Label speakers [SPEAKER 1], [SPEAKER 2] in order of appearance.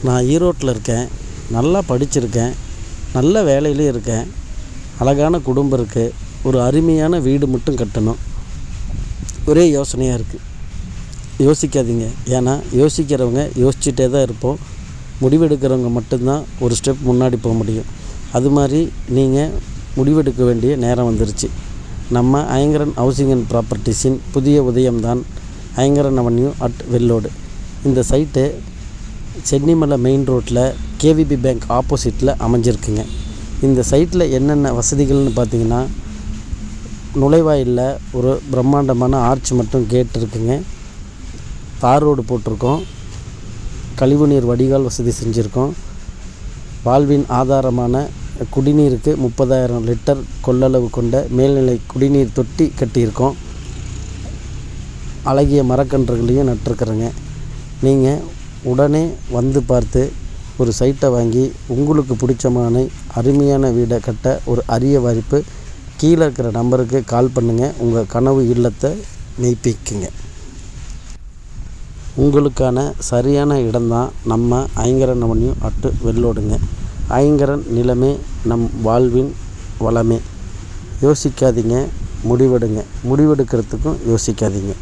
[SPEAKER 1] நான் ஈரோட்டில் இருக்கேன். நல்லா படிச்சிருக்கேன். நல்ல வேலையிலையும் இருக்கேன். அழகான குடும்பம் இருக்குது. ஒரு அருமையான வீடு மட்டும் கட்டணும். ஒரே யோசனையாக இருக்குது. யோசிக்காதீங்க. ஏன்னா யோசிக்கிறவங்க யோசிச்சுட்டே தான் இருப்போம். முடிவெடுக்கிறவங்க மட்டும்தான் ஒரு ஸ்டெப் முன்னாடி போக முடியும். அது மாதிரி நீங்கள் முடிவெடுக்க வேண்டிய நேரம் வந்துருச்சு. நம்ம ஐங்கரன் ஹவுசிங் அண்ட் ப்ராப்பர்ட்டிஸின் புதிய உதயம்தான் ஐங்கரன் அவென்யூ அட் வெள்ளோடு. இந்த சைட்டு சென்னிமலை மெயின் ரோட்டில் கேவிபி பேங்க் ஆப்போசிட்டில் அமைஞ்சிருக்குங்க. இந்த சைட்டில் என்னென்ன வசதிகள்னு பார்த்தீங்கன்னா, நுழைவாயிலில் ஒரு பிரம்மாண்டமான ஆர்ச் மட்டும் கேட் இருக்குங்க. தார் ரோடு போட்டிருக்கோம். கழிவுநீர் வடிகால் வசதி செஞ்சுருக்கோம். வாழ்வின் ஆதாரமான குடிநீருக்கு 30,000 லிட்டர் கொள்ளளவு கொண்ட மேல்நிலை குடிநீர் தொட்டி கட்டியிருக்கோம். அழகிய மரக்கன்றுகளையும் நட்டிருக்கிறேங்க. நீங்கள் உடனே வந்து பார்த்து ஒரு சைட்டை வாங்கி உங்களுக்கு பிடிச்சமான அருமையான வீடை கட்ட ஒரு அரிய வாய்ப்பு. கீழே இருக்கிற நம்பருக்கு கால் பண்ணுங்கள். உங்கள் கனவு இல்லத்தை மெய்ப்பிக்குங்க. உங்களுக்கான சரியான இடம்தான் நம்ம ஐங்கரன் அவென்யூ அட்டு வெள்ளோடுங்க. ஐங்கரன் நிலமே நம் வாழ்வின் வளமே. யோசிக்காதீங்க, முடிவெடுங்க. முடிவெடுக்கிறதுக்கும் யோசிக்காதீங்க.